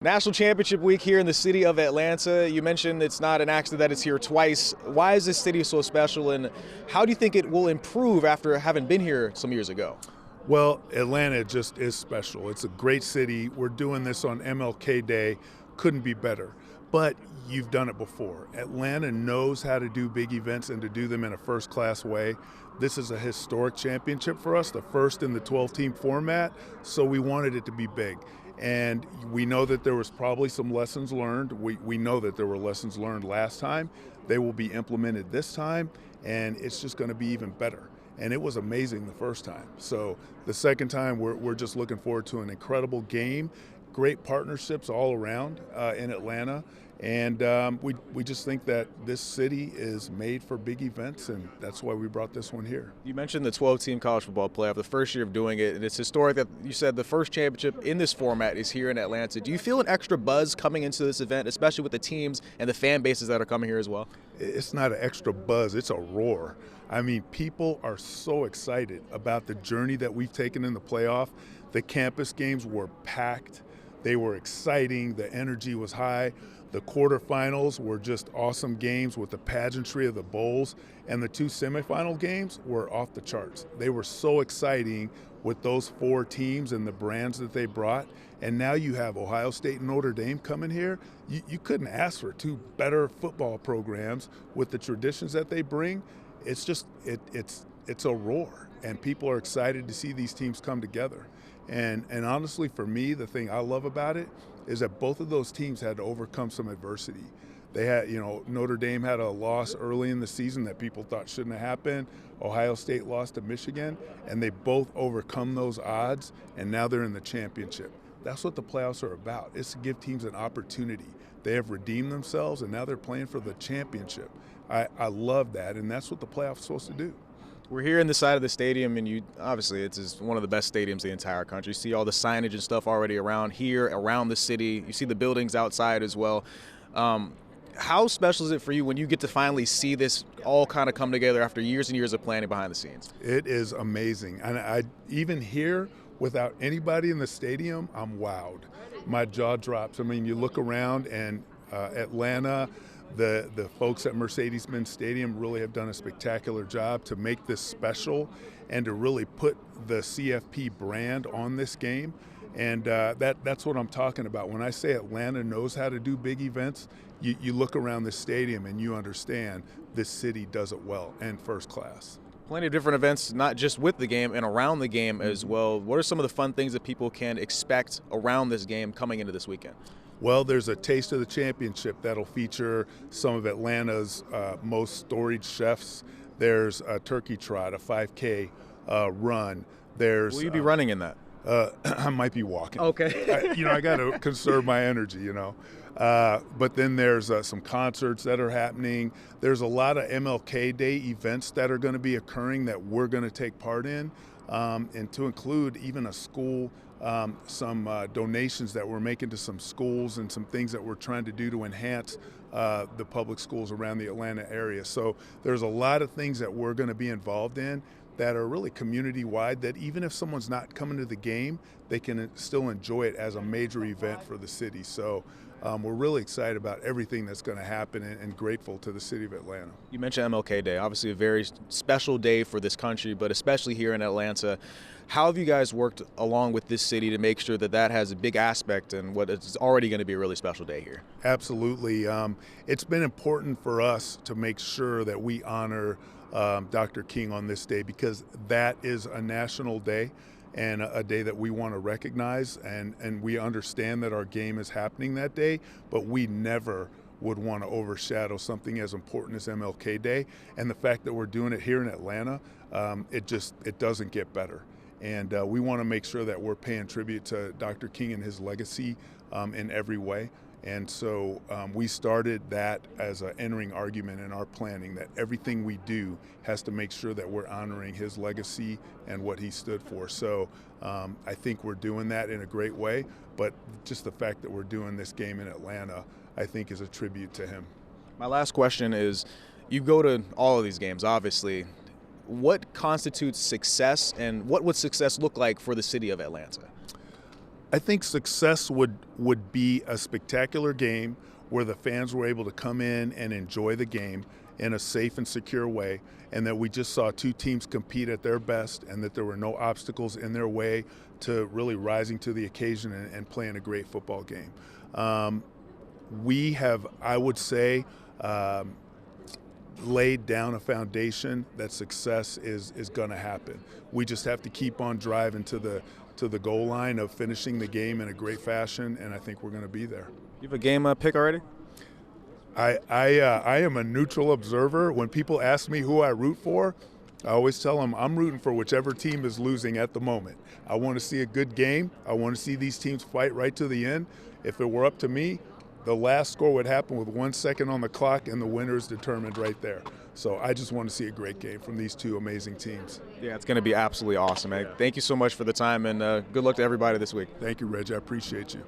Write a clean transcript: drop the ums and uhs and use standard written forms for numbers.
National Championship Week here in the city of Atlanta. You mentioned it's not an accident that it's here twice. Why is this city so special, and how do you think it will improve after having been here some years ago? Well, Atlanta just is special. It's a great city. We're doing this on MLK Day. Couldn't be better. But you've done it before. Atlanta knows how to do big events and to do them in a first-class way. This is a historic championship for us, the first in the 12-team format, so we wanted it to be big. And we know that there was probably some lessons learned. We know that there were lessons learned last time. They will be implemented this time, and it's just going to be even better. And it was amazing the first time. So the second time, we're just looking forward to an incredible game, great partnerships all around in Atlanta. And we just think that this city is made for big events, and that's why we brought this one here. You mentioned the 12-team college football playoff, the first year of doing it, and it's historic that you said the first championship in this format is here in Atlanta. Do you feel an extra buzz coming into this event, especially with the teams and the fan bases that are coming here as well? It's not an extra buzz, it's a roar. I mean, people are so excited about the journey that we've taken in the playoff. The campus games were packed. They were exciting. The energy was high. The quarterfinals were just awesome games with the pageantry of the bowls, and the two semifinal games were off the charts. They were so exciting with those four teams and the brands that they brought. And now you have Ohio State and Notre Dame coming here. You couldn't ask for two better football programs with the traditions that they bring. It's just it's a roar, and people are excited to see these teams come together. And honestly, for me, the thing I love about it is that both of those teams had to overcome some adversity. They had, Notre Dame had a loss early in the season that people thought shouldn't have happened. Ohio State lost to Michigan, and they both overcome those odds, and now they're in the championship. That's what the playoffs are about. It's to give teams an opportunity. They have redeemed themselves, and now they're playing for the championship. I love that, and that's what the playoffs are supposed to do. We're here in the side of the stadium, and obviously it's one of the best stadiums in the entire country. You see all the signage and stuff already around here, around the city. You see the buildings outside as well. How special is it for you when you get to finally see this all kind of come together after years and years of planning behind the scenes? It is amazing. And I even here, without anybody in the stadium, I'm wowed. My jaw drops. I mean, you look around, and Atlanta, the folks at Mercedes-Benz Stadium really have done a spectacular job to make this special and to really put the CFP brand on this game. And that's what I'm talking about. When I say Atlanta knows how to do big events, you look around the stadium and you understand this city does it well and first class. Plenty of different events, not just with the game and around the game as well. What are some of the fun things that people can expect around this game coming into this weekend? Well, there's a Taste of the Championship that'll feature some of Atlanta's most storied chefs. There's a turkey trot, a 5K run. Will you be running in that? I might be walking. Okay. I got to conserve my energy, But then there's some concerts that are happening. There's a lot of MLK Day events that are going to be occurring that we're going to take part in, and to include even a school, some donations that we're making to some schools and some things that we're trying to do to enhance the public schools around the Atlanta area. So there's a lot of things that we're going to be involved in that are really community-wide, that even if someone's not coming to the game, they can still enjoy it as a major event for the city. So we're really excited about everything that's going to happen and grateful to the city of Atlanta. You mentioned MLK Day, obviously a very special day for this country, but especially here in Atlanta. How have you guys worked along with this city to make sure that that has a big aspect in what is already going to be a really special day here? Absolutely. It's been important for us to make sure that we honor Dr. King on this day, because that is a national day and a day that we want to recognize, and we understand that our game is happening that day, but we never would want to overshadow something as important as MLK Day. And the fact that we're doing it here in Atlanta, it doesn't get better. And we want to make sure that we're paying tribute to Dr. King and his legacy in every way. And so we started that as an entering argument in our planning, that everything we do has to make sure that we're honoring his legacy and what he stood for. So I think we're doing that in a great way, but just the fact that we're doing this game in Atlanta, I think, is a tribute to him. My last question is, you go to all of these games, obviously. What constitutes success, and what would success look like for the city of Atlanta? I think success would be a spectacular game where the fans were able to come in and enjoy the game in a safe and secure way, and that we just saw two teams compete at their best and that there were no obstacles in their way to really rising to the occasion and playing a great football game. We have, I would say, laid down a foundation that success is going to happen. We just have to keep on driving to the goal line of finishing the game in a great fashion, and I think we're going to be there. You have a game pick already? I am a neutral observer. When people ask me who I root for, I always tell them I'm rooting for whichever team is losing at the moment. I want to see a good game. I want to see these teams fight right to the end. If it were up to me, the last score would happen with 1 second on the clock and the winner is determined right there. So I just want to see a great game from these two amazing teams. Yeah, it's going to be absolutely awesome, man. Thank you so much for the time, and good luck to everybody this week. Thank you, Reg. I appreciate you.